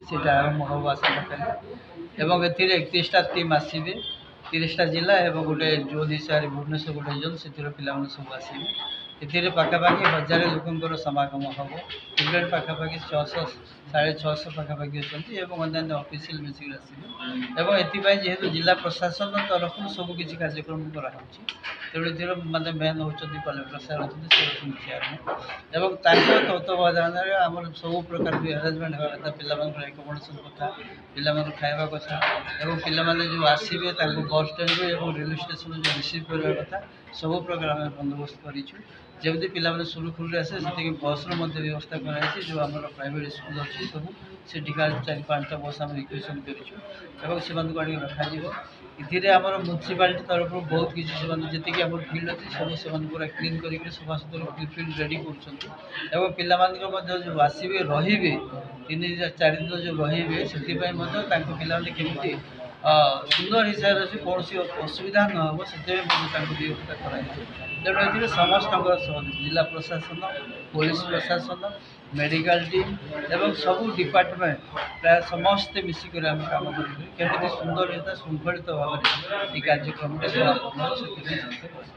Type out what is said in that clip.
সেটা আরম্ভ হব আসাকালি এবং এর 31টা টিম আসবে 30টা জেলা এবং গোটে জোন হিসাବରେ ভୁବନେଶ୍ୱର ଗୋଟେ ଜୋନ୍ ସେଥିରେ ପିଲାମାନେ ସବୁ ଆସିବେ ଏଥିରେ ପାଖାପାଖି 1000 ଲୋକଙ୍କର ସମାଗମ ହେବ ଷ୍ଟୁଡେଣ୍ଟ ପାଖାପାଖି 600 650 ପାଖାପାଖି ଅଛନ୍ତି ଏବଂ ଅନ୍ୟାନ୍ୟ ଅଫିସିଆଲ ମିଶିକି ଆସିବେ ଏବଂ ଏଥିପାଇଁ ଯେହେତୁ ଜିଲ୍ଲା ପ୍ରଶାସନ ତରଫରୁ ସବୁ କିଛି କାର୍ଯ୍ୟକ୍ରମ କରାହେଉଛି ତେଣୁ ଏଥିର ମାନେ ମେନ୍ ହେଉଛନ୍ତି କଲେକ୍ଟର ସାର୍ ଅଛନ୍ତି ସେ ହେଉଛନ୍ତି ଚେୟାରମ୍ୟାନ୍ ଏବଂ ତାଙ୍କ ତତ୍ତ୍ୱାବଧାନରେ ଆମର ସବୁ ପ୍ରକାର ବି ଆରେଞ୍ଜମେଣ୍ଟ ହେବା କଥା ପିଲାମାନଙ୍କର ଏକୋମୋଡେସନ୍ କଥା ପିଲାମାନଙ୍କୁ ଖାଇବା କଥା ଏବଂ ପିଲାମାନେ ଯେଉଁ ଆସିବେ ତାଙ୍କୁ ବସ୍ ଷ୍ଟାଣ୍ଡରୁ ଏବଂ ରେଲୱେ ଷ୍ଟେସନରୁ ଯେଉଁ ରିସିଭ୍ କରିବା କଥା ସବୁ ପ୍ରକାର ଆମେ ବନ୍ଦୋବସ୍ତ କରିଛୁ ଯେମିତି ପିଲାମାନେ ସୁରୁଖୁରୁରେ ଆସେ ସେତିକି ବସ୍ର ମଧ୍ୟ ବ୍ୟବସ୍ଥା କରାଯାଇଛି ଯେଉଁ ଆମର ପ୍ରାଇଭେଟ୍ ସ୍କୁଲ୍ ଅଛି ସବୁ ସେଠିକା 4-5ଟା ବସ୍ ଆମେ ରିକ୍ୱେସନ୍ କରିଛୁ ଏବଂ ସେମାନଙ୍କୁ ଆଣିକି ରଖାଯିବ ଏଥିରେ ଆମର ମ୍ୟୁନିସିପାଲିଟି ତରଫରୁ ବହୁତ କିଛି ସେମାନେ ଯେତିକି ଆମର ଫିଲ୍ଡ ଅଛି ସବୁ ସେମାନେ ପୁରା କ୍ଲିନ୍ କରିକି ସଫାସୁତୁରା ଫିଲ୍ଡ ରେଡ଼ି କରୁଛନ୍ତି ଏବଂ ପିଲାମାନଙ୍କ ମଧ୍ୟ ଯେଉଁ ଆସିବେ ରହିବେ 3-4 ଦିନ ଯେଉଁ ରହିବେ ସେଥିପାଇଁ ମଧ୍ୟ ତାଙ୍କ ପିଲାମାନେ କେମିତି ସୁନ୍ଦର ହିସାବରେ ଅଛି କୌଣସି ଅସୁବିଧା ନ ହେବ ସେଥିପାଇଁ ମଧ୍ୟ ତାଙ୍କୁ ବ୍ୟବସ୍ଥା କରାଯାଇଛି ତେଣୁ ଏଥିରେ ସମସ୍ତଙ୍କର ସହଯୋଗ ଜିଲ୍ଲା ପ୍ରଶାସନ ପୋଲିସ ପ୍ରଶାସନ ମେଡ଼ିକାଲ ଟିମ୍ ଏବଂ ସବୁ ଡିପାର୍ଟମେଣ୍ଟ ପ୍ରାୟ ସମସ୍ତେ ମିଶିକରି ଆମେ କାମ କରିବୁ କେମିତି ସୁନ୍ଦର ଶୃଙ୍ଖଳିତ ଭାବରେ এই କାର୍ଯ୍ୟକ୍ରମটি ସମାପନ ହେବ ସେଥିପାଇଁ